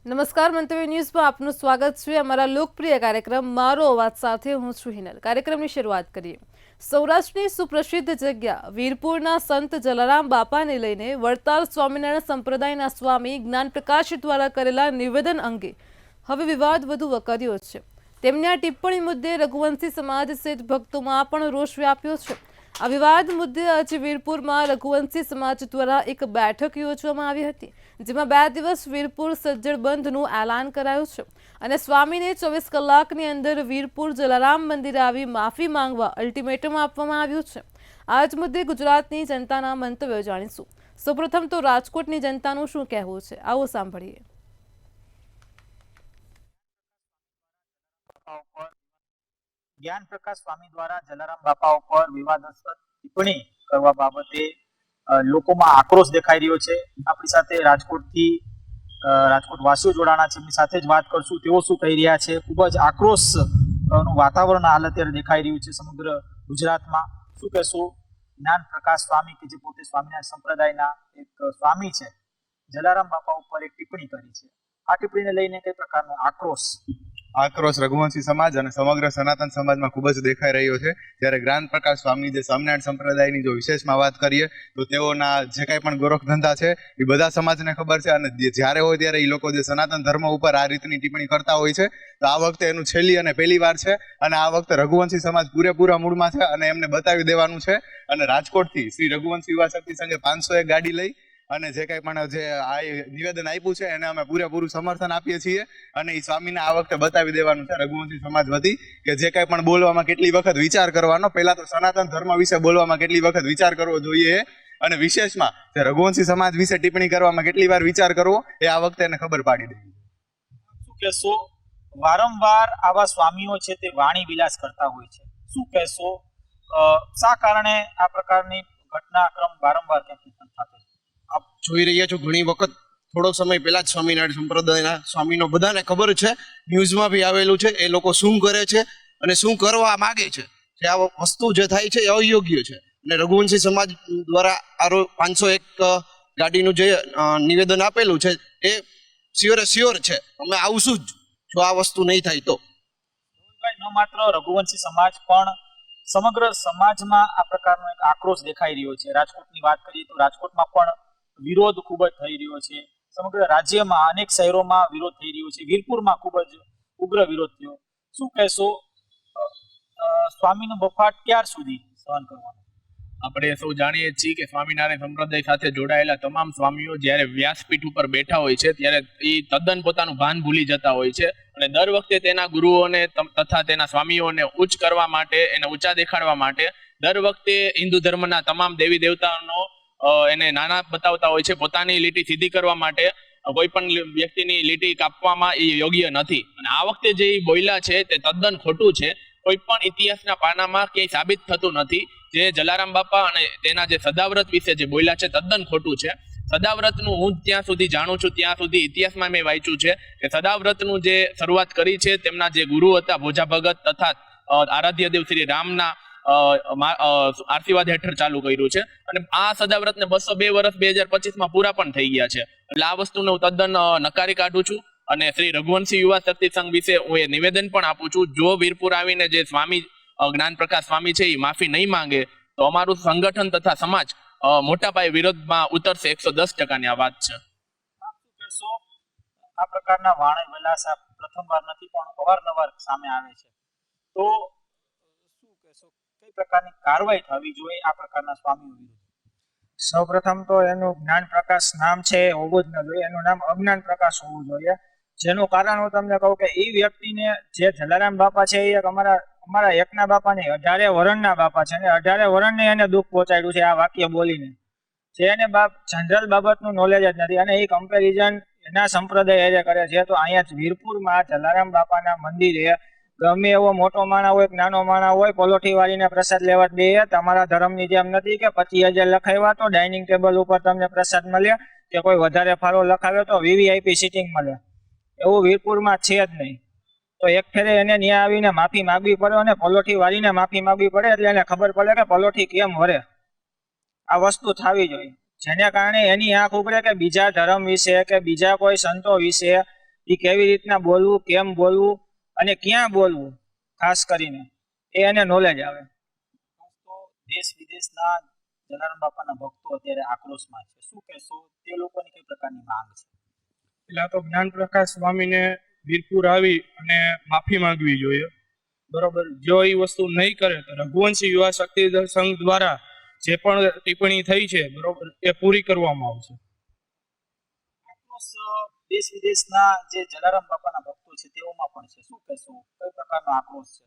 નમસ્કાર મંતવ્ય ન્યૂઝમાં આપનું સ્વાગત છે। અમારા લોકપ્રિય કાર્યક્રમ મારો અવાજ સાથે હું છું હિનલ। કાર્યક્રમની શરૂઆત કરીએ। સૌરાષ્ટ્રની સુપ્રસિદ્ધ જગ્યા વીરપુરના સંત જલારામ બાપાને લઈને વડતાલ સ્વામિનારાયણ સંપ્રદાયના સ્વામી જ્ઞાનપ્રકાશ દ્વારા કરેલા નિવેદન અંગે હવે વિવાદ વધુ વકર્યો છે। તેમની આ ટિપ્પણી મુદ્દે રઘુવંશી સમાજ સહિત ભક્તોમાં પણ રોષ વ્યાપ્યો છે। આ વિવાદ મુદ્દે આજે વીરપુરમાં રઘુવંશી સમાજ દ્વારા એક બેઠક યોજવામાં આવી હતી, જેમાં 2 દિવસ વીરપુર સજ્જડ બંધનું એલાન કરાયું છે અને સ્વામીને 24 કલાકની અંદર વીરપુર જલારામ મંદિરે આવી માફી માંગવા અલ્ટિમેટમ આપવામાં આવ્યું છે। આ જ મુદ્દે ગુજરાતની જનતાના મંતવ્યો જાણીશું। સૌપ્રથમ તો રાજકોટની જનતાનું શું કહેવું છે, આવો સાંભળીએ। ज्ञान प्रकाश स्वामी द्वारा जलाराम बापा पर विवादास्पद टिप्पणी करवा बाबते लोकोमां आक्रोश देखाई रह्यो छे। आपणी साथे राजकोटथी राजकोट वासीओ जोडाणा छे, एमनी साथे ज वात करशुं। तेओ शुं कही रह्या छे? खूब ज आक्रोश नुं वातावरण हाल अत्यारे देखाई रह्युं छे समग्र गुजरातमां। शुं कहेशो? ज्ञान प्रकाश स्वामी के जे पोते स्वामीनारायण संप्रदायना एक स्वामी छे, जलाराम बापा उपर एक टिप्पणी करी छे। आ टिप्पणीने लईने कई प्रकारनो आक्रोश रघुवंशी समाज और समग्र सनातन समाज में खूब ज देखाई रह्यो छे। त्यारे ज्ञान प्रकाश स्वामी जे स्वामिनारायण संप्रदायनी जो विशेषमां वात करीए तो तेओना जे कांई पण गोरख धंधा छे ए बधा समाजने खबर छे अने ज्यारे होय त्यारे ए लोको जे सनातन धर्म उपर आ रीतनी टिप्पणी करता होय छे तो आ वखते एनुं छेल्ली अने पहेली वार छे अने आ वखते रघुवंशी समाज पूरेपूरा मूळमां छे अने एमने बतावी देवानुं छे। अने राजकोटथी श्री रघुवंशी युवा शक्ति संघे 501 गाड़ी लई અને જે કંઈ પણ જે આ નિવેદન આપ્યું છે એને અમે પૂરેપૂરું સમર્થન આપીએ છીએ અને એ સ્વામીને આ વખતે બતાવી દેવાનું છે રઘુવંશી સમાજ વતી કે જે કંઈ પણ બોલવામાં કેટલી વખત વિચાર કરવાનો, પહેલા તો સનાતન ધર્મ વિશે બોલવામાં કેટલી વખત વિચાર કરવો જોઈએ અને વિશેષમાં જે રઘુવંશી સમાજ વિશે ટિપ્પણી કરવામાં કેટલી વાર વિચાર કરવો એ આ વખતે એને ખબર પાડી દેવી। શું કહેશો? વારંવાર આવા સ્વામીઓ છે તે વાણી વિલાસ કરતા હોય છે। શું કહેશો? શા કારણે આ પ્રકારની ઘટનાક્રમ વારંવાર કેમ થતો? આપ જોઈ રહ્યા છો ઘણી વખત થોડો સમય પહેલા જ સ્વામિનારાયણ સંપ્રદાયના સ્વામીનો બધાને ખબર છે, ન્યૂઝમાં બી આવેલું છે એ લોકો શું કરે છે અને શું કરવા માગે છે। જે આ વસ્તુ જે થાય છે એ અયોગ્ય છે અને રઘુવંશી સમાજ દ્વારા આ 501 ગાડીનું જે નિવેદન આપેલું છે એ શ્યોર છે। અમે આવશું જ જો આ વસ્તુ નહીં થાય તો। ન માત્ર રઘુવંશી સમાજ પણ સમગ્ર સમાજમાં આ પ્રકારનો એક આક્રોશ દેખાઈ રહ્યો છે। રાજકોટની વાત કરીએ તો રાજકોટમાં પણ વિરોધ ખૂબ જ થઈ રહ્યો છે। સમગ્ર રાજ્યમાં અનેક શહેરોમાં વિરોધ થઈ રહ્યો છે। વીરપુરમાં ખૂબ જ ઉગ્ર વિરોધ થયો। શું કહેશો? સ્વામીનો બફાટ ક્યાર સુધી સહન કરવાનો? આપણે સૌ જાણીએ છીએ કે સ્વામિનારાયણ સંપ્રદાય સાથે જોડાયેલા તમામ સ્વામીઓ જ્યારે વ્યાસપીઠ ઉપર બેઠા હોય છે ત્યારે એ તદ્દન પોતાનું ભાન ભૂલી જતા હોય છે અને દર વખતે તેના ગુરુઓને તથા તેના સ્વામીઓને ઉચ્ચ કરવા માટે, એને ઊંચા દેખાડવા માટે દર વખતે હિન્દુ ધર્મના તમામ દેવી દેવતાઓનો એને નાના બતાવતા હોય છે। પોતાની લીટી સીધી કરવા માટે કોઈ પણ વ્યક્તિની લીટી કાપવામાં એ યોગ્ય નથી અને આ વખતે જે બોલ્યા છે તે તદ્દન ખોટું છે। કોઈ પણ ઇતિહાસના પાનામાં ક્યાંય સાબિત થતું નથી। જે જલારામ બાપા અને તેના જે સદાવ્રત વિશે જે બોલ્યા છે તદ્દન ખોટું છે। સદાવ્રતનું હું ત્યાં સુધી જાણું છું ત્યાં સુધી ઇતિહાસમાં મેં વાંચ્યું છે કે સદાવ્રતનું જે શરૂઆત કરી છે તેમના જે ગુરુ હતા ભોજા ભગત તથા આરાધ્ય દેવ શ્રી રામના આશીર્વાદ હેઠળ ચાલુ કર્યું છે અને આ સદાવ્રતને 202 વર્ષ 2025માં પૂરા પણ થઈ ગયા છે। એટલે આ વસ્તુને હું તદ્દન નકારી કાઢું છું અને શ્રી રઘુવંશી યુવા શક્તિ સંઘ વિશે હું એ નિવેદન પણ આપું છું। જો વીરપુર આવીને જે સ્વામી જ્ઞાન પ્રકાશ સ્વામી છે એ માફી નહીં માંગે તો અમારું સંગઠન તથા સમાજ મોટા પાયે વિરોધમાં ઉતરશે। 110%ની આ વાત છે। આ પ્રકારના વાણી વિલાસ પ્રથમવાર નથી પણ અવારનવાર સામે આવે છે, તો શું કહેશો? કઈ પ્રકારની કાર્યવાહી થવી જોઈએ આ પ્રકારના સ્વામીઓ વિરુદ્ધ? સૌપ્રથમ તો એનું જ્ઞાન પ્રકાશ નામ છે હોવું જ ન જોઈએ, એનું નામ અજ્ઞાન પ્રકાશ હોવું જોઈએ। જેનું કારણ હું તમને કહું કે એ વ્યક્તિને જે જલારામ બાપા છે એ એક અમારા એકના બાપા નહીં 18 વરણના બાપા છે અને 18 વરણને એને દુઃખ પહોંચાડ્યું છે આ વાક્ય બોલીને। જે એને જનરલ બાબતનું નોલેજ જ નથી અને એ કમ્પેરિઝન એના સંપ્રદાય કરે છે। તો અહીંયા વીરપુરમાં જલારામ બાપાના મંદિરે ગમે એવો મોટો માણા હોય કે નાનો માણા હોય પલોઠી વાળીને પ્રસાદ લેવા દે। તમારા ધર્મની જેમ નથી કે 25,000 લખાવ્યા તો ડાઇનિંગ ટેબલ ઉપર તમને પ્રસાદ મળે કે કોઈ વધારે ફાળો લખાવ્યો તો વીવીઆઈપી સીટિંગ મળે, એવું વીરપુરમાં છે જ નહીં। તો એક ફેરે એને ન્યા આવીને માફી માંગવી પડે અને પલોઠી વાળીને માફી માંગવી પડે એટલે એને ખબર પડે કે પલોઠી કેમ વરે। આ વસ્તુ થવી જોઈએ, જેને કારણે એની આંખ ઉઘડે કે બીજા ધર્મ વિશે કે બીજા કોઈ સંતો વિશે એ કેવી રીતના બોલવું, કેમ બોલવું અને ક્યાં બોલવું, ખાસ કરીને એને નોલેજ આવે. તો દેશ વિદેશના જલારામ બાપાના ભક્તો અત્યારે આક્રોશમાં છે. શું કહેશો? તે લોકોની કઈ પ્રકારની માંગ છે? પેલા તો જ્ઞાન પ્રકાશ સ્વામીને વીરપુર આવી અને માફી માંગવી જોઈએ. બરોબર, જો એ વસ્તુ નહીં કરે તો રઘુવંશી યુવા શક્તિ સંઘ દ્વારા જે પણ ટિપ્પણી થઈ છે, બરોબર, એ પૂરી કરવામાં આવશે. આક્રોશ દેશ વિદેશના જે જલારામ બાપાના ભક્તો છે તેઓમાં પણ છે. શું કહેશો? કઈ પ્રકારનો આક્રોશ છે?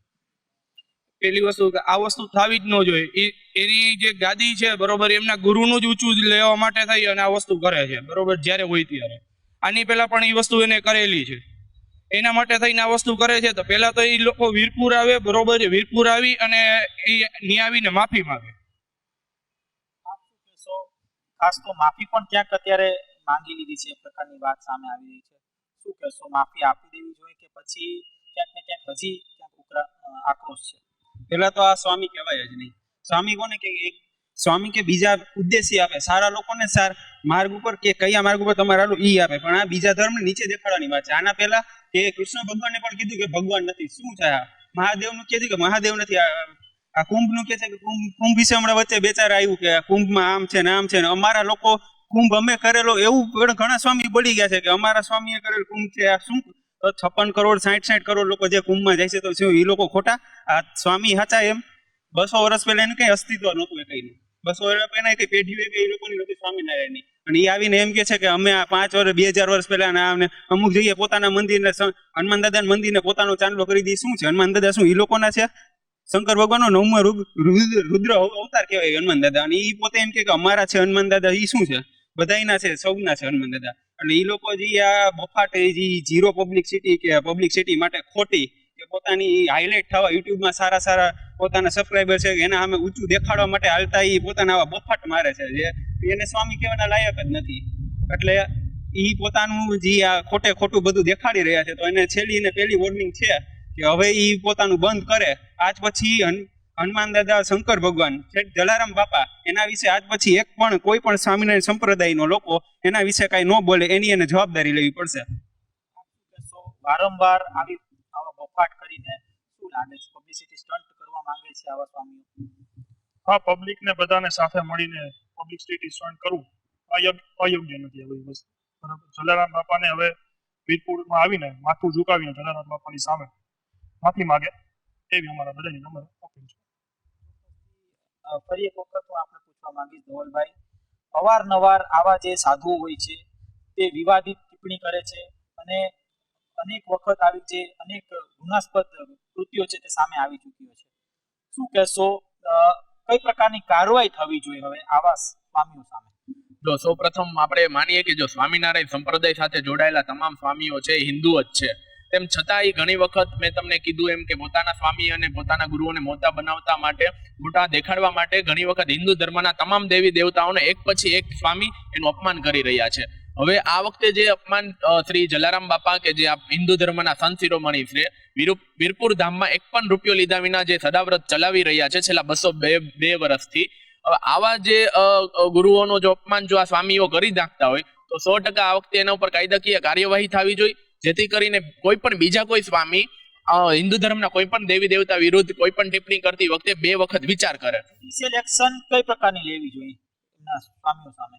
પેલી વસ્તુ કે આ વસ્તુ થવી જ ન જોઈએ. એની જે ગાદી છે, બરોબર, એમના ગુરુનું જ ઊંચું લેવા માટે થઈ અને આ વસ્તુ કરે છે, બરોબર, જ્યારે હોય ત્યારે. આની પહેલા પણ એ વસ્તુ એને કરેલી છે, એના માટે થઈને આ વસ્તુ કરે છે. તો પહેલા તો એ લોકો વીરપુર આવે, બરોબર, વીરપુર આવી અને એ આવીને માફી માંગે. આપ શું કહેશો? ખાસ તો માફી પણ ક્યાંક અત્યારે માંગી લીધી છે એ પ્રકારની વાત સામે આવી રહી છે. શું કહેશો? માફી આપી દેવી જોઈએ કે પછી ક્યાંક ને ક્યાંક હજી ક્યાંક આક્રોશ છે? પેલા તો આ સ્વામી કહેવાય જ નહીં. સ્વામી કોને કે એક સ્વામી કે બીજા ઉદ્દેશ્ય આપે, સારા લોકોને સાર માર્ગ ઉપર કે કયા માર્ગ ઉપર તમારે હાલો ઈ આપે, પણ આ બીજા ધર્મ નીચે દેખાડવાની વાત છે. આના પહેલા કે કૃષ્ણ ભગવાને પણ કીધું કે ભગવાન નથી. શું છે આ? મહાદેવનું કીધું કે મહાદેવ નથી. આ કુંભનું કે છે કે કુંભ વિશે હમણાં વચ્ચે બેચારા આવ્યું કે કુંભમાં આમ છે ને આમ છે ને અમારા લોકો કુંભ અમે કરેલો, એવું પણ ઘણા સ્વામી બોલી ગયા છે કે અમારા સ્વામીએ કરેલ કુંભ છે. આ શું 56 કરોડ 60 કરોડ લોકો જે કુંભમાં જાય છે, તો શું એ લોકો ખોટા? આ સ્વામી સાચા? એમ 200 વર્ષ પહેલા એને કઈ અસ્તિત્વ નહોતું. એ કઈ 200 વર્ષ પહેલા કઈ પેઢીઓ એ લોકોની નહોતી સ્વામિનારાયણની, અને એ આવીને એમ કે છે કે અમે આ 5 વર્ષ 2000 વર્ષ પહેલા આમને અમુક જગ્યાએ પોતાના મંદિરને હનુમાન દાદાના મંદિરને પોતાનો ચાંદલો કરી દી. શું છે હનુમાન દાદા? શું એ લોકોના છે? શંકર ભગવાનનો 9મો રુદ્ર અવતાર કહેવાય હનુમાન દાદા, અને એ પોતે એમ કે અમારા છે હનુમાન દાદા. એ શું છે? બધાયના છે, સૌના છે હનુમાન દાદા. એટલે એ લોકો જે આ બફાટ જે ઝીરો પબ્લિસિટી કે પબ્લિસિટી માટે ખોટી કે પોતાની હાઇલાઇટ થવા યુટ્યુબમાં સારા પોતાના સબસ્ક્રાઇબર છે એના સામે ઊંચું દેખાડવા માટે હાલતા એ પોતાના આવા બફાટ મારે છે, જે એને સ્વામી કહેવાના લાયક જ નથી. એટલે એ પોતાનું જે આ ખોટું બધું દેખાડી રહ્યા છે, તો એને છેલ્લી ને પહેલી વોર્નિંગ છે કે હવે એ પોતાનું બંધ કરે. આજ પછી હનુમાન દાદા, શંકર ભગવાન, જલારામ બાપા, એના વિશે આજ પછી એક પણ કોઈ પણ સ્વામિનારાયણ સંપ્રદાયનો લોકો એના વિશે કાંઈ ન બોલે, એની એને જવાબદારી લેવી પડશે. વારંવાર આવા બફાટ કરીને શું લાગે છે પબ્લિસિટી સ્ટન્ટ કરવા માંગે છે આવા સ્વામીઓ? હા, પબ્લિકને બધાને સાથે મળીને પબ્લિસિટી સ્ટન્ટ કરવું અયોગ્ય નથી. આ બધી વસ્તુ બરાબર. જલારામ બાપાને હવે વીરપુરમાં આવીને માથું ઝુકાવીને જલારામ બાપાની સામે માફી માગે એવી અમારા બધાની નમ્ર અપીલ છે. ફરી એક વખત હું આપણે પૂછવા માંગીશ ધવલભાઈ, અવારનવાર આવા જે સાધુઓ હોય છે તે વિવાદિત ટિપ્પણી કરે છે અને અનેક વખત આવી જે અનેક ગુનાસ્પદ કૃત્યો છે તે સામે આવી ચૂક્યો છે. શું કહેશો? કઈ પ્રકારની કાર્યવાહી થવી જોઈએ હવે આવા સ્વામીઓ સામે? જો સૌપ્રથમ આપણે માનીએ કે જો સ્વામિનારાયણ સંપ્રદાય સાથે જોડાયેલા તમામ સ્વામીઓ છે એ હિન્દુ જ છે, તેમ છતાં એ ઘણી વખત મેં તમને કીધું એમ કે પોતાના સ્વામી અને પોતાના ગુરુઓને મોટા બનાવતા માટે, મોટા દેખાડવા માટે ઘણી વખત હિન્દુ ધર્મના તમામ દેવી દેવતાઓને એક પછી એક સ્વામી એનું અપમાન કરી રહ્યા છે. હવે આ વખતે જે અપમાન શ્રી જલારામ બાપા કે જે હિન્દુ ધર્મના સંત શિરોમણી છે, વીરપુર ધામમાં એક પણ રૂપિયો લીધા વિના જે સદાવ્રત ચલાવી રહ્યા છે છેલ્લા 202 વર્ષથી, હવે આવા જે ગુરુઓનો જો અપમાન જો આ સ્વામીઓ કરી નાખતા હોય તો 100% આ વખતે એના ઉપર કાયદાકીય કાર્યવાહી થવી જોઈએ, જેથી કરીને કોઈ પણ બીજા કોઈ સ્વામી હિન્દુ ધર્મના કોઈ પણ દેવી દેવતા વિરુદ્ધ કોઈ પણ ટિપ્પણી કરતી વખતે 2 વખત વિચાર કરે. ઓફિશિયલ એક્શન કઈ પ્રકારની લેવી જોઈએ એમના સ્વામીઓ સામે?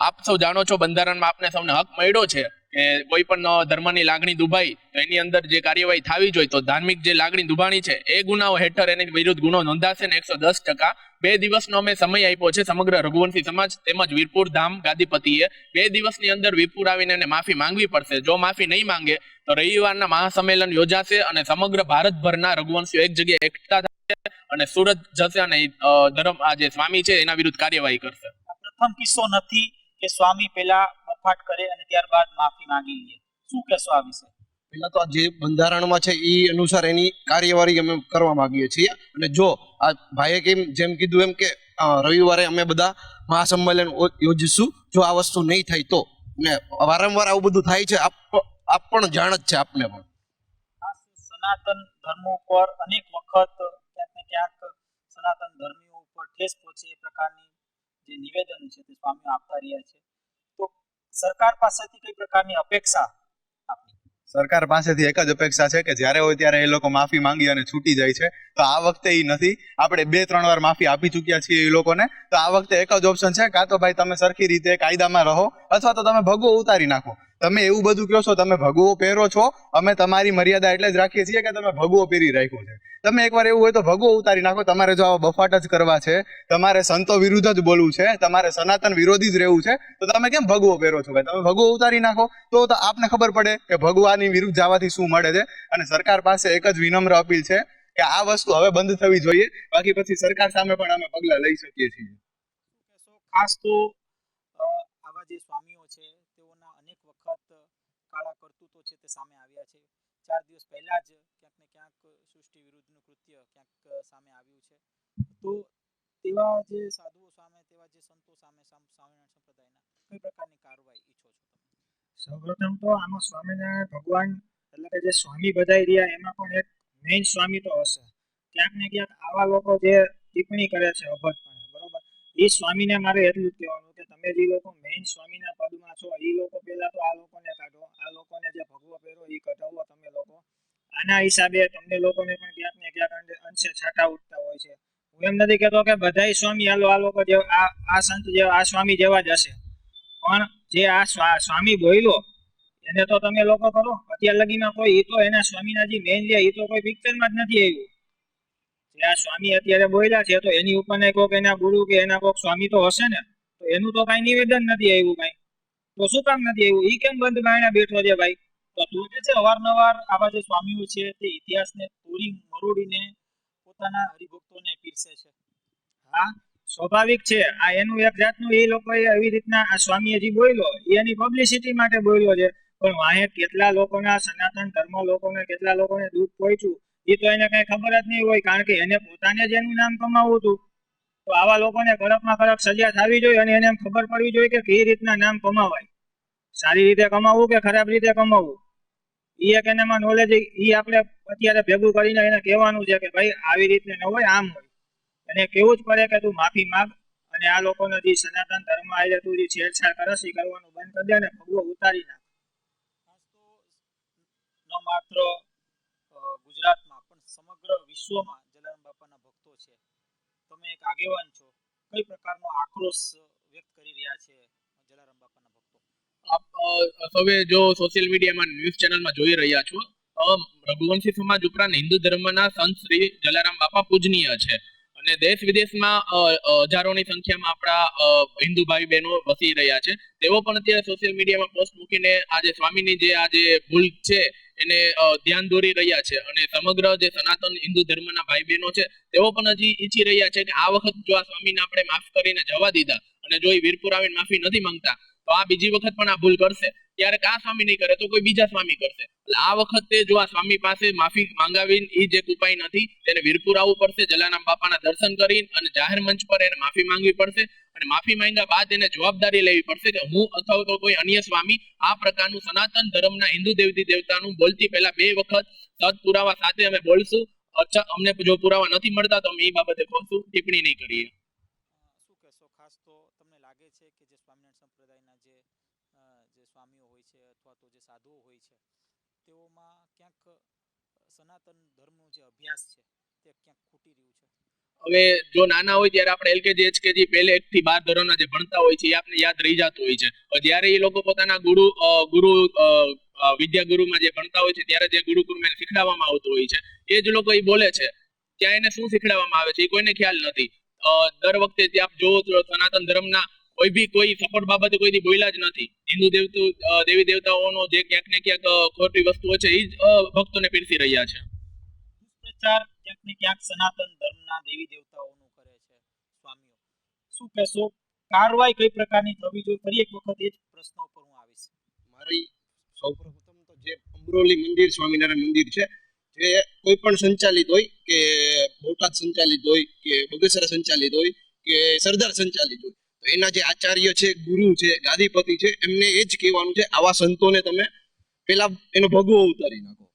આપ સૌ જાણો છો બંધારણમાં આપને સૌને હક મળ્યો છે કે કોઈ પણ ધર્મની લાગણી દુભાઈ તો એની અંદર જે કાર્યવાહી થવી જોઈએ, તો ધાર્મિક જે લાગણી દુભાણી છે એ ગુનાઓ હેઠળ એની વિરુદ્ધ ગુનો નોંધાશે ને 110%. 2 દિવસનો અમે સમય આપ્યો છે સમગ્ર રઘુવંશી સમાજ તેમજ વીરપુર ધામ ગાદીપતિએ. 2 દિવસની અંદર વીરપુર આવીને એને માફી માંગવી પડશે. જો માફી નહીં માંગે તો રવિવારના મહાસંમેલન યોજાશે અને સમગ્ર ભારતભરના રઘુવંશીઓ એક જગ્યાએ એકઠા થશે અને સુરત જશે અને ધર્મ આ જે સ્વામી છે એના વિરુદ્ધ કાર્યવાહી કરશે. પ્રથમ કિસ્સો નથી કે સ્વામી પેલા બફાટ કરે અને ત્યારબાદ માફી માંગી લે. શું કહેશો આ વિશે? પેલા તો જે બંધારણમાં છે એ અનુસાર એની કાર્યવાહી અમે કરવા માંગીએ છીએ, અને જો આ ભાઈએ જેમ કીધું એમ કે રવિવારે અમે બધા મહાસંમેલન યોજીશું, જો આ વસ્તુ નહીં થાય તો, ને વારંવાર આવું બધું થાય છે, આપ પણ જાણ જ છે આપને પણ. સનાતન ધર્મ ઉપર અનેક વખત ક્યાંક ને ક્યાંક સનાતન ધર્મીઓ ઉપર ઠેસ પહોંચે એ પ્રકારની જે નિવેદન છે તે સ્વામીઓ આપતા રહ્યા છે, તો સરકાર પાસેથી કઈ પ્રકારની અપેક્ષા આપની? સરકાર પાસેથી એક જ અપેક્ષા છે કે જ્યારે હોય ત્યારે એ લોકો માફી માંગી અને છૂટી જાય છે. તો આ વખતે એ નથી. આપણે 2-3 વાર માફી આપી ચૂક્યા છીએ એ લોકોને. તો આ વખતે એક જ ઓપ્શન છે, કાં તો ભાઈ તમે સરખી રીતે કાયદામાં રહો અથવા તો તમે ભગવો ઉતારી નાખો. તમે એવું બધું કહો છો તમે ભગવો પહેરો છો, અમે તમારી મર્યાદા એટલે જ રાખીએ છીએ કે તમે ભગવો પહેરી રાખ્યો છે. તમે એકવાર એવું હોય તો ભગવો ઉતારી નાખો. તમારે જો આવા બફાટ જ કરવા છે, તમારે સંતો વિરુદ્ધ જ બોલવું છે, તમારે સનાતન વિરોધી જ રહેવું છે, તો તમે કેમ ભગવો પહેરો છો? ભાઈ તમે ભગવો ઉતારી નાખો તો આપને ખબર પડે કે ભગવાની વિરુદ્ધ જવાથી શું મળે છે. અને સરકાર પાસે એક જ વિનમ્ર અપીલ છે કે આ વસ્તુ હવે બંધ થવી જોઈએ. બાકી પછી સરકાર સામે પણ અમે પગલાં લઈ શકીએ છીએ. ખાસ તો આવા જે સ્વામીઓ છે તેઓના અનેક વખત કાળા કરતૂતો છે તે સામે આવ્યા છે. 4 દિવસ પહેલા જ ક્યાંક ને ક્યાંક સૃષ્ટિ વિરુદ્ધનું કૃત્ય ક્યાંક સામે આવ્યું છે. તો તેવા જે સાધુઓ સામે, તેવા જે સંતો સામે સ્વામિનારાયણ સંપ્રદાયના કઈ પ્રકારની કાર્યવાહી ઈચ્છો છો તમે? સૌપ્રથમ તો આમાં સ્વામિનારાયણ ભગવાન એટલે કે જે સ્વામી બધાઈ રહ્યા એમાં પણ એક મેઇન સ્વામી તો હશે. ક્યાંક ને ક્યાંક આવા લોકો જે ટિપ્પણી કરે છે અભદ્રપણે, બરોબર, એ સ્વામીને મારે એટલું જ કહેવાનું કે તમે જે લોકો મેઇન સ્વામીના પદમાં છો એ લોકો પહેલા તો આ લોકોને કાઢો, આ લોકોને જે ભગવો પહેરો એ કઢાવો તમે લોકો. આના હિસાબે તમને લોકોને પણ ક્યાંક ને ક્યાંક અંશે છાંટા ઉઠતા હોય છે. હું એમ નથી કહેતો કે બધાય સ્વામી હાલો આ લોકો જે આ સંત જે આ સ્વામી જેવા જ હશે, પણ જે આ સ્વામી બોલ્યો એને તો તમે લોકો કરો. અત્યાર લગીમાં કોઈ એ તો એના સ્વામીના જે મેન છે એ તો કોઈ પિક્ચરમાં જ નથી આવ્યું. જે આ સ્વામી અત્યારે બોલ્યા છે તો એની ઉપર કોઈક એના ગુરુ કે એના કોઈક સ્વામી તો હશે ને, તો એનું તો કઈ નિવેદન નથી આવ્યું કઈ. તો શું કામ નથી આવ્યું? એ કેમ બંધ બાયણે બેઠો છે ભાઈ? તો તું જે છે અવારનવાર આવા જે સ્વામીઓ છે તે ઇતિહાસને તોડી મરોડીને પોતાના હરિભક્તોને પીરસે છે. હા, સ્વાભાવિક છે. આ એનું એક જાતનું એ લોકોએ એવી રીતના આ સ્વામી હજી બોલ્યો એની પબ્લિસિટી માટે બોલ્યો છે, પણ વાહે કેટલા લોકોના સનાતન ધર્મ લોકોને કેટલા લોકોને દુઃખ પહોંચ્યું એ તો એને કઈ ખબર જ નહીં હોય, કારણ કે એને પોતાને જ એનું નામ કમાવવું હતું. તો આવા લોકોને કડકમાં કડક સજા થવી જોઈએ અને એને એમ ખબર પડવી જોઈએ કે કઈ રીતના નામ કમાવાય, સારી રીતે કમાવવું કે ખરાબ રીતે કમાવવું. એ એક એનામાં નોલેજ એ આપણે અત્યારે ભેગું કરીને એને કહેવાનું છે કે ભાઈ આવી રીતે ન હોય, આમ હોય. એને કેવું જ પડે કે તું માફી માંગ અને આ લોકોને જે સનાતન ધર્મ આવે તું જે છેડછાડ કરે છે એ કરવાનું બંધ કરી દે અને ભગવો ઉતારી નાખ. ખાસ તો ન માત્ર ગુજરાતમાં પણ સમગ્ર વિશ્વમાં જલારામ બાપાના ભક્તો છે. તમે એક આગેવાન છો, કઈ પ્રકારનો આક્રોશ વ્યક્ત કરી રહ્યા છે જલારામ બાપાના ભક્તો? આપ હવે જો સોશિયલ મીડિયામાં ન્યૂઝ ચેનલમાં જોઈ રહ્યા છો, રઘુવંશી સમાજ ઉપરાંત હિન્દુ ધર્મના સંત શ્રી જલારામ બાપા પૂજનીય છે અને દેશ વિદેશમાં હજારોની સંખ્યામાં આપણા હિન્દુ ભાઈ બહેનો વસી રહ્યા છે. તેઓ પણ અત્યારે સોશિયલ મીડિયામાં પોસ્ટ મૂકીને આજે સ્વામીની જે આજે ભૂલ છે એને ધ્યાન દોરી રહ્યા છે અને સમગ્ર જે સનાતન હિન્દુ ધર્મના ભાઈ બહેનો છે તેઓ પણ હજી ઈચ્છી રહ્યા છે કે આ વખત જો આ સ્વામીને આપણે માફ કરીને જવા દીધા અને જો એ વીરપુર આવીને માફી નથી માંગતા તો આ બીજી વખત પણ આ ભૂલ કરશે. ત્યારે આ સ્વામી નહીં કરે તો કોઈ બીજા સ્વામી કરશે. એટલે આ વખતે જો આ સ્વામી પાસે માફી માંગાવીને એ જે ઉપાય નથી તેને વીરપુર આવવું પડશે, જલારામ બાપાના દર્શન કરીને અને જાહેર મંચ પર એને માફી માંગવી પડશે અને માફી માંગ્યા બાદ એને જવાબદારી લેવી પડશે કે હું અથવા તો કોઈ અન્ય સ્વામી આ પ્રકારનું સનાતન ધર્મના હિન્દુ દેવતી દેવતાનું બોલતી પહેલા 2 વખત સત પુરાવા સાથે અમે બોલશું. અચ્છા, અમને જો પુરાવા નથી મળતા તો અમે એ બાબતે કોશું ટિપ્પણી નહીં કરીએ. શું કહેશો? ખાસ તો તમને લાગે છે કે જે સ્વામિનારાયણ સંપ્રદાયના જે સ્વામીઓ હોય છે અથવા તો જે સાધુઓ હોય છે તેઓમાં ક્યાંક સનાતન ધર્મનો જે અભ્યાસ છે તે ક્યાંક ખૂટી રહ્યું છે? હવે જો નાના હોય ત્યારે આપણે એલકેજી એચકેજી પહેલે 1 થી 12 ધોરણના જે ભણતા હોય છે એ આપણે યાદ રહી જતું હોય છે. જ્યારે એ લોકો પોતાના ગુરુ વિદ્યાગુરુમાં જે ભણતા હોય છે ત્યારે જે ગુરુકુળમાં શીખડાવવામાં આવતું હોય છે એ જ લોકો એ બોલે છે. ત્યાં એને શું શીખડાવવામાં આવે છે એ કોઈને ખ્યાલ નથી. દર વખતે જે આપ જોવો છો સનાતન ધર્મના કોઈ સપોર્ટ બાબતે કોઈથી બોલ્યા જ નથી. હિન્દુ દેવી દેવતાઓનો જે ક્યાંક ને ક્યાંક ખોટી વસ્તુઓ છે એ જ ભક્તોને પીરસી રહ્યા છે. દુષ્પ્રચાર ક્યાંક ને ક્યાંક સનાતન ધર્મના દેવી દેવતાઓનું કરે છે સ્વામીઓ. શું કહેશો? કાર્યવાહી કઈ પ્રકારની થવી જોઈએ? ફરી એક વખત એ જ પ્રશ્ન ઉપર હું આવીશ. મારી સૌપ્રથમ તો જે અમરોલી મંદિર સ્વામિનારાયણ મંદિર છે જે કોઈ પણ સંચાલિત હોય કે બોટાદ સંચાલિત હોય કે બગસરા સંચાલિત હોય કે સરદાર સંચાલિત હોય તો એના જે આચાર્ય છે, ગુરુ છે, ગાદીપતિ છે એમને એ જ કહેવાનું છે આવા સંતોને તમે પેલા એનો ભગવો ઉતારી નાખો.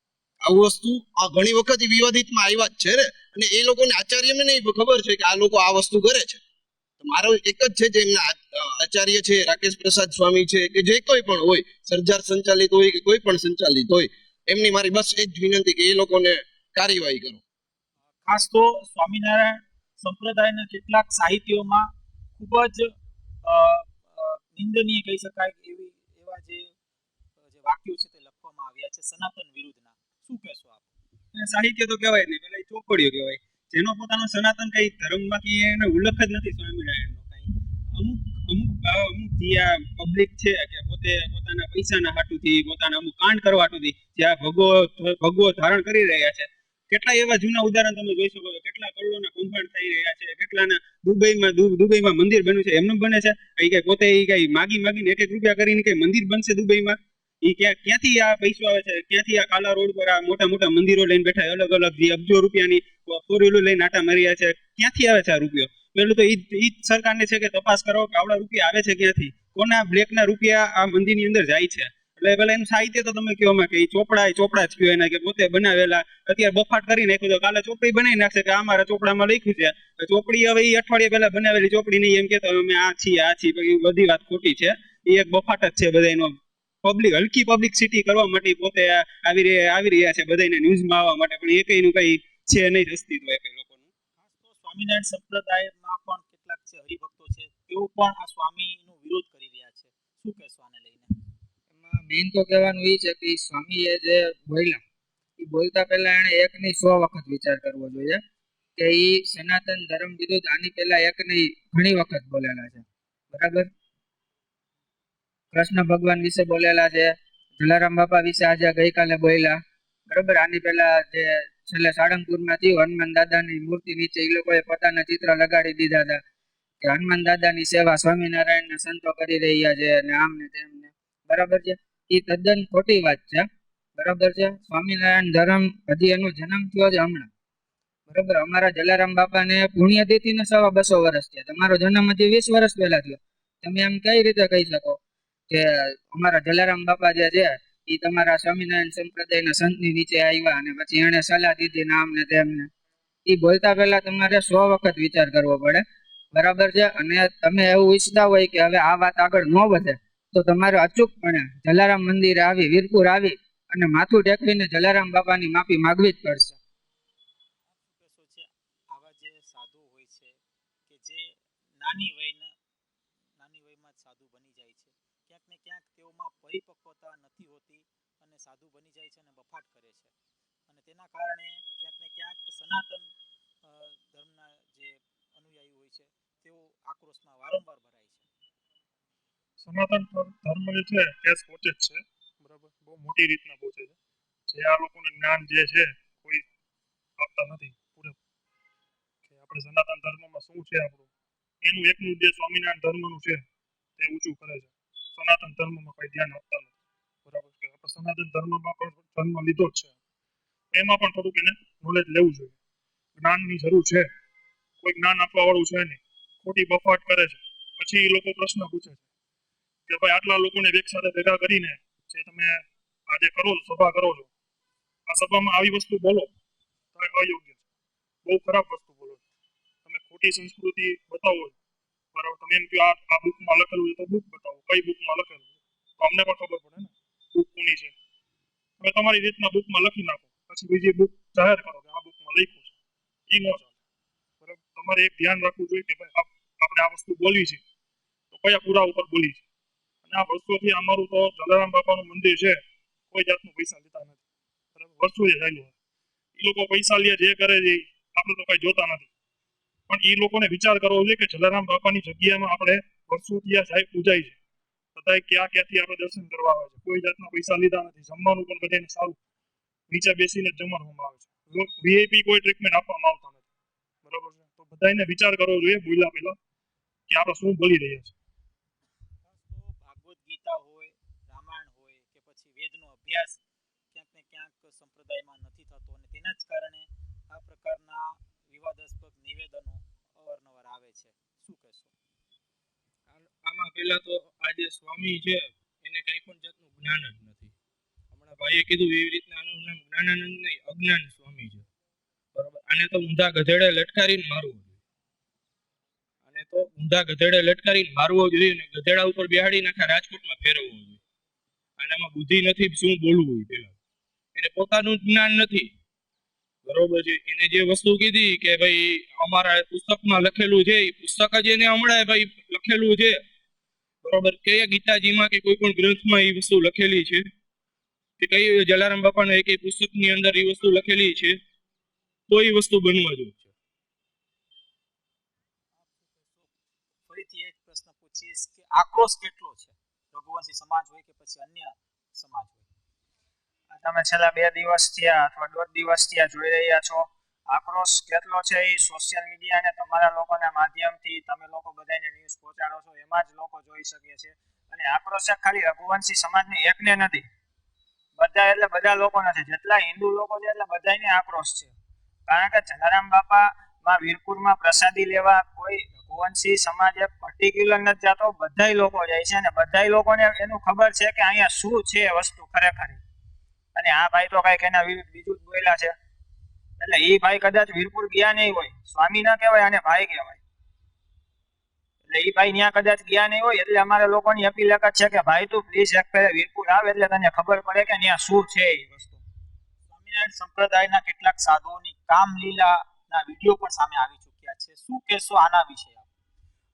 આવું વસ્તુ આ ઘણી વખત વિવાદિતમાં આવ્યા જ છે ને, અને એ લોકોને આચાર્યને નહીં ખબર છે કે આ લોકો આ વસ્તુ કરે છે. તો મારો એક જ છે જે એમના આચાર્ય છે રાકેશ પ્રસાદ સ્વામી છે કે જે કોઈ પણ હોય સરદાર સંચાલિત હોય કે કોઈ પણ સંચાલિત હોય એમની મારી બસ એ જ વિનંતી કે એ લોકોને કાર્યવાહી કરો. ખાસ તો સ્વામિનારાયણ સંપ્રદાયના કેટલાક સાહિત્યોમાં ખૂબ જ અ, અ, નિંદનીય કહી શકાય એવા જે વાક્યો છે તે લખવામાં આવ્યા છે સનાતન વિરુદ્ધના. શું કહેશો આપ? સાહિત્ય તો કહેવાય જ નહીં, પેલા એ ચોપડીઓ કહેવાય. જેનો પોતાનો સનાતન કઈ ધર્મમાં કઈ એને ઉલ્લેખ જ નથી સ્વામિનારાયણનો કઈ. અમુક જે આ પબ્લિક છે કે પોતે પોતાના પૈસાના હાટુથી પોતાના અમુક કાંડ કરવા હાટુથી જે આ ભગવો ધારણ કરી રહ્યા છે. કેટલા એવા જૂના ઉદાહરણ તમે જોઈ શકો છો. કેટલા કરોડોના કૌભાંડ થઈ રહ્યા છે. કેટલાના દુબઈમાં મંદિર બન્યું છે. એમનું બને છે એ કઈ પોતે એ કઈ માગીને 1-1 રૂપિયા કરીને કઈ મંદિર બનશે દુબઈમાં? એ ક્યાંથી આ પૈસો આવે છે? ક્યાંથી આ કાલા રોડ પર આ મોટા મોટા મંદિરો લઈને બેઠા અલગ અલગ જે અબજો રૂપિયાની ફોર વ્હીલર લઈને આટા માર્યા છે? ક્યાંથી આવે છે આ રૂપિયો? પેલું તો ઈ સરકારને છે કે તપાસ કરો કે આવડા રૂપિયા આવે છે ક્યાંથી, કોના બ્લેકના રૂપિયા આ મંદિરની અંદર જાય છે. એટલે પેલા એનું સાહિત્ય તો તમે કહો કે ચોપડા જ કયો એના કે પોતે બનાવેલા. અત્યારે બફાટ કરી નાખ્યું તો કાલે ચોપડી બનાવી નાખશે કે અમારા ચોપડામાં લખ્યું છે. ચોપડી હવે એ અઠવાડિયા પહેલા બનાવેલી ચોપડી નહીં એમ કેતો અમે આ છીએ એ બધી વાત ખોટી છે. એ એક બફાટ જ છે બધાનો. હલકી પબ્લિસિટી કરવા માટે પોતે આવી રહ્યા છે બધાને ન્યૂઝમાં આવવા માટે, પણ એ કઈનું કઈ છે નહીં અસ્તિત્વ એ કઈ લોકોનું. ખાસ તો સ્વામિનારાયણ સંપ્રદાયમાં પણ કેટલાક છે હરિભક્તો છે તેઓ પણ આ સ્વામીનો વિરોધ કરી રહ્યા છે. શું કહેશો આને લઈને? એમાં મેઇન તો કહેવાનું એ છે કે સ્વામીએ જે બોલ્યા એ બોલતા પહેલા એને 1 નહીં 100 વખત વિચાર કરવો જોઈએ કે એ સનાતન ધર્મ વિરુદ્ધ આની પહેલા 1 નહીં ઘણી વખત બોલેલા છે. બરાબર? કૃષ્ણ ભગવાન વિશે બોલેલા છે, જલારામ બાપા વિશે આજે ગઈકાલે બોલ્યા. બરાબર? આની પહેલા જે છેલ્લે સાળંગપુરમાં થયું હનુમાન દાદાની મૂર્તિ નીચે એ લોકોએ પોતાના ચિત્ર લગાડી દીધા હતા કે હનુમાન દાદાની સેવા સ્વામિનારાયણના સંતો કરી રહ્યા છે અને આમ ને તેમ ને. બરાબર છે? એ તદ્દન ખોટી વાત છે. બરાબર છે? સ્વામિનારાયણ ધર્મ હજી એનો જન્મ થયો છે હમણાં. બરાબર? અમારા જલારામ બાપાને પુણ્યતિથિને 250 વર્ષ થયા. તમારો જન્મ હજી 20 વર્ષ પહેલા થયો. તમે એમ કઈ રીતે કહી શકો કે અમારા જલારામ બાપા જે છે એ તમારા સ્વામિનારાયણ સંપ્રદાયના સંતની નીચે આવ્યા અને પછી એને સલાહ દીધી નામ ને તેમને? એ બોલતા પહેલા તમારે 100 વખત વિચાર કરવો પડે. બરાબર છે? અને તમે એવું ઈચ્છતા હોય કે હવે આ વાત આગળ ન વધે તો તમારે અચૂકપણે જલારામ મંદિરે આવી વીરપુર આવી અને માથું ટેકવીને જલારામ બાપાની માફી માંગવી જ પડશે. આવા જે સાધુ હોય છે કે જે નાની વયમાં જ સાધુ બની જાય છે, ક્યાંક ને ક્યાંક તેઓમાં પરિપક્વતા નથી હોતી અને સાધુ બની જાય છે અને બફાટ કરે છે. અને તેના કારણે ક્યાંક ને ક્યાંક સનાતન ધર્મના જે અનુયાયી હોય છે તેઓ આક્રોશમાં વારંવાર ભરાય છે. સનાતન ધર્મ જે છે કેસ પહોંચે જ છે. બરાબર? બહુ મોટી રીતના પહોંચે છે. જે આ લોકોને જ્ઞાન જે છે કોઈ આપતા નથી પૂરે કે આપણે સનાતન ધર્મમાં શું છે આપણું એનું એકનું જે સ્વામિનારાયણ ધર્મનું છે તે ઊંચું કરે છે. સનાતન ધર્મમાં કોઈ ધ્યાન આપતા નથી. બરાબર? કે આપણે સનાતન ધર્મમાં પણ જન્મ લીધો જ છે, એમાં પણ થોડુંક એને નોલેજ લેવું જોઈએ. જ્ઞાનની જરૂર છે. કોઈ જ્ઞાન આપવા વાળું છે નહીં, ખોટી બફાટ કરે છે. પછી એ લોકો પ્રશ્ન પૂછે છે કે ભાઈ આટલા લોકોને એક સાથે ભેગા કરીને જે તમે આજે કરો છો, સભા કરો છો, આ સભામાં આવી વસ્તુ બોલો તો એ અયોગ્ય છે. બહુ ખરાબ વસ્તુ બોલો છો. તમે ખોટી સંસ્કૃતિ બતાવો છો. બરાબર? તમે એમ કહો આ બુકમાં લખેલું છે તો બુક બતાવો, કઈ બુકમાં લખેલું છે તો અમને પણ ખબર પડે ને બુક કોની છે. તમે તમારી રીતના બુકમાં લખી નાખો, પછી બીજી બુક જાહેર કરો કે આ બુકમાં લખ્યું છે. એ ન ચાલે. બરાબર? તમારે એક ધ્યાન રાખવું જોઈએ કે ભાઈ આપણે આ વસ્તુ બોલવી છે તો કયા પુરાવા ઉપર બોલી છે. અને આ વર્ષોથી અમારું તો જલારામ બાપાનું મંદિર છે, કોઈ જાતનું પૈસા લેતા નથી. બરાબર? વર્ષોથી ચાલ્યું. એ લોકો પૈસા લે જે કરે છે આપણે તો કઈ જોતા નથી. પણ એ લોકોને વિચાર કરવો જોઈએ કે જલારામ બાપાની જગ્યામાં આપણે વર્ષોથી આ સાહેબ પૂજાય છે. બધા ક્યાંથી આપણે દર્શન કરવા આવે છે. કોઈ જાતના પૈસા લીધા નથી. જમવાનું પણ બધાને સારું નીચે બેસીને જમવામાં આવે છે. વીઆઈપી કોઈ ટ્રીટમેન્ટ આપવામાં આવતા નથી. બરાબર છે? તો બધાને વિચાર કરવો જોઈએ બોલ્યા પહેલા કે આપણે શું બોલી રહ્યા છે. ભાગવત ગીતા હોય, રામાયણ હોય કે પછી વેદનો અભ્યાસ ક્યાંક ને ક્યાંક સંપ્રદાયમાં નથી થતો અને તેના જ કારણે આ પ્રકારના વિવાદાસ્પદ નિવેદનો અવારનવાર આવે છે. શું કહેશો? આમાં પહેલા તો આ જે સ્વામી છે એને કંઈ પણ જાતનું જ્ઞાન જ નથી. હમણાં ભાઈએ કીધું એવી રીતના આનું નામ જ્ઞાનાનંદ નહીં, અજ્ઞાન સ્વામી છે. બરોબર? આને તો ઊંધા ગધેડે લટકારીને મારવો જોઈએ. આને તો ઊંધા ગધેડે લટકારીને મારવો જોઈએ ને ગધેડા ઉપર બેહાડીને આખા રાજકોટમાં ફેરવવો જોઈએ. આનામાં બુદ્ધિ નથી, શું બોલવું હોય પેલા એને પોતાનું જ્ઞાન નથી, બરોબર છે. એને જે વસ્તુ કીધી કે ભાઈ અમારા પુસ્તકમાં લખેલું છે, એ પુસ્તક જ એને હમણાં ભાઈ લખેલું છે, બરોબર. કે ગીતાજીમાં કે કોઈ પણ ગ્રંથમાં એ વસ્તુ લખેલી છે કે કઈ જલારામ બાપાના એક પુસ્તકની અંદર એ વસ્તુ લખેલી છે, તો એ વસ્તુ બનવા જોઈએ છે. ફરીથી એ જ પ્રશ્ન પૂછીશ કે આક્રોશ કેટલો છે, રઘુવંશી સમાજ હોય કે પછી અન્ય સમાજ હોય? આ તમે છેલ્લા 2 દિવસ થયા અથવા 1.5 દિવસ થયા જોઈ રહ્યા છો. આક્રોશ કેટલો છે એ સોશિયલ મીડિયા અને તમારા લોકોના માધ્યમથી તમે લોકો બધાને ન્યૂઝ પહોંચાડો છો એમાં જ લોકો જોઈ શકે છે. અને આક્રોશ ખાલી રઘુવંશી સમાજને એકને નથી, બધા એટલે બધા લોકોના છે. જેટલા હિન્દુ લોકો છે એટલે બધાને આક્રોશ છે. કારણ કે જલારામ બાપા માં વીરપુરમાં પ્રસાદી લેવા કોઈ રઘુવંશી સમાજ એક પર્ટિક્યુલર નથી જતો, બધાય લોકો જાય છે અને બધાય લોકોને એનું ખબર છે કે અહીંયા શું છે વસ્તુ ખરેખર. અને આ ભાઈ તો કઈક એના વિરુદ્ધ બીજું જ બોલ્યા છે. એટલે એ ભાઈ કદાચ વીરપુર ગયા નહીં હોય, સ્વામી ના કહેવાય અને ભાઈ કહેવાય, એટલે એ ભાઈ ત્યાં કદાચ ગયા નહીં હોય. એટલે અમારા લોકોની અપીલ એક જ છે કે ભાઈ તું પ્લીઝ એક ફેરે વીરપુર આવે એટલે તને ખબર પડે કે ત્યાં શું છે એ વસ્તુ. સ્વામિનારાયણ સંપ્રદાયના કેટલાક સાધુઓની કામલીલાના વિડીયો પણ સામે આવી ચૂક્યા છે, શું કહેશો આના વિશે?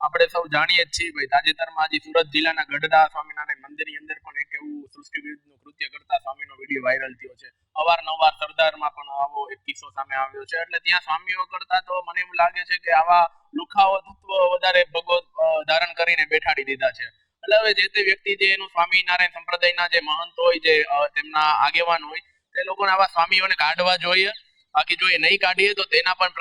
આપણે સૌ જાણીએ જ છીએ ભાઈ, તાજેતરમાં હજી સુરત જિલ્લાના ગઢડા સ્વામિનારાયણ મંદિરની અંદર પણ એક એવું સૃષ્ટિ વિરુદ્ધનું કૃત્ય કરતા સ્વામીનો વિડીયો વાયરલ થયો છે. અવારનવાર સરદારમાં પણ આવો એક કિસ્સો સામે આવ્યો છે. એટલે ત્યાં સ્વામીઓ કરતા તો મને એવું લાગે છે કે આવા લુખાઓ તત્વ વધારે ભગવત ધારણ કરીને બેઠાડી દીધા છે. એટલે હવે જે તે વ્યક્તિ જે એનું સ્વામિનારાયણ સંપ્રદાયના જે મહંત હોય, જે તેમના આગેવાન હોય, તે લોકોને આવા સ્વામીઓને કાઢવા જોઈએ. બાકી જો એ નહીં કાઢીએ તો તેના પણ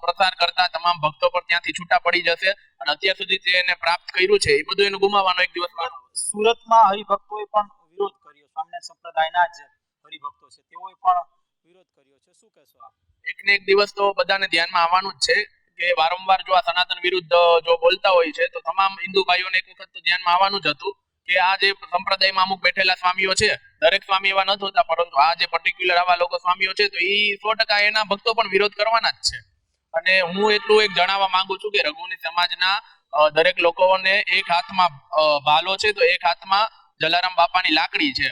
પ્રસાર કરતા તમામ ભક્તો પણ ત્યાંથી છૂટા પડી જશે અને અત્યાર સુધી જે એને પ્રાપ્ત કર્યું છે એ બધું એનું ગુમાવવાનો એક દિવસ વારો આવશે. સુરતમાં હરિભક્તોએ પણ વિરોધ કર્યો, સ્વામિનારાયણ સંપ્રદાયના જ હરિભક્તો છે તેઓએ પણ વિરોધ કર્યો છે, શું કહેશો આપ? એક ને એક દિવસ તો બધાને ધ્યાનમાં આવવાનું જ છે કે વારંવાર જો આ સનાતન વિરુદ્ધ જો બોલતા હોય છે તો તમામ હિન્દુ ભાઈઓને એક વખત તો ધ્યાનમાં આવવાનું જ હતું કે આ જે સંપ્રદાયમાં અમુક બેઠેલા સ્વામીઓ છે, દરેક સ્વામી એવા નથી હોતા, પરંતુ આ જે પર્ટિક્યુલર આવા લોકો સ્વામીઓ છે તો એ 100% એના ભક્તો પણ વિરોધ કરવાના જ છે. અને હું એટલું એક જણાવવા માંગુ છું કે રઘુની સમાજના દરેક લોકોને એક હાથમાં ભાલો છે તો એક હાથમાં જલારામ બાપાની લાકડી છે.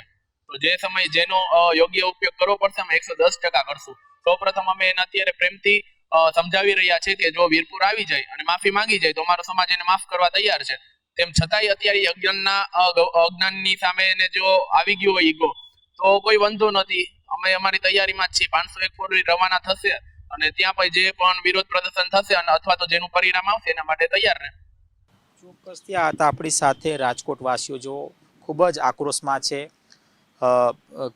તો જે સમય જેનો યોગ્ય ઉપયોગ કરવો પડશે અમે 110% કરશું. સૌપ્રથમ અમે એને અત્યારે પ્રેમથી સમજાવી રહ્યા છે કે જો વીરપુર આવી જાય અને માફી માંગી જાય તો અમારો સમાજ એને માફ કરવા તૈયાર છે. તેમ છતાંય અત્યારે અજ્ઞાનની સામે એને જો આવી ગયો હોય ઈગો તો કોઈ વાંધો નથી, અમે અમારી તૈયારીમાં જ છીએ. 501 ફોરવ્હીલ રવાના થશે અને ત્યાં પછી જે પણ વિરોધ પ્રદર્શન થશે અને અથવા તો જેનું પરિણામ આવશે એના માટે તૈયાર રહે. ચોક્કસ ત્યાં હતા આપણી સાથે રાજકોટ વાસીઓ જો ખૂબ જ આક્રોશમાં છે.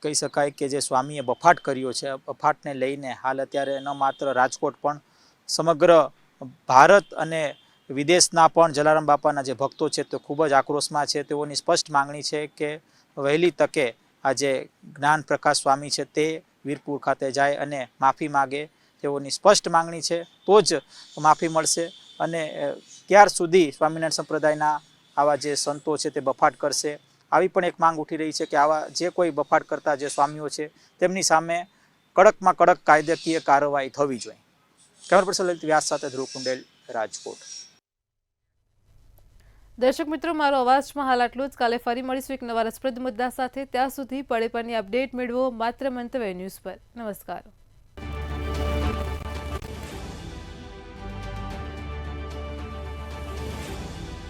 કહી શકાય કે જે સ્વામીએ બફાટ કર્યો છે, બફાટને લઈને હાલ અત્યારે ન માત્ર રાજકોટ પણ સમગ્ર ભારત અને વિદેશના પણ જલારામ બાપાના જે ભક્તો છે તે ખૂબ જ આક્રોશમાં છે. તેઓની સ્પષ્ટ માંગણી છે કે વહેલી તકે આ જે જ્ઞાન પ્રકાશ સ્વામી છે તે વીરપુર ખાતે જાય અને માફી માગે. તેઓની સ્પષ્ટ માંગણી છે, તો જ માફી મળશે. અને ત્યાર સુધી સ્વામિનારાયણ સંપ્રદાયના આવા જે સંતો છે તે બફાટ કરશે. આવી પણ એક માંગ ઉઠી રહી છે કે આવા જે કોઈ બફાટ કરતા જે સ્વામીઓ છે તેમની સામે કડકમાં કડક કાયદાકીય કાર્યવાહી થવી જોઈએ. કેમેરા પર્સન લલિત વ્યાસ સાથે ધ્રુવ કુંડેલ, રાજકોટ. દર્શક મિત્રો, મારો અવાજમાં હાલ આટલું જ. કાલે ફરી મળીશું એક નવા રસપ્રદ મુદ્દા સાથે. ત્યાં સુધી પળે પળની અપડેટ મેળવો માત્ર મંતવ્ય ન્યૂઝ પર. નમસ્કાર.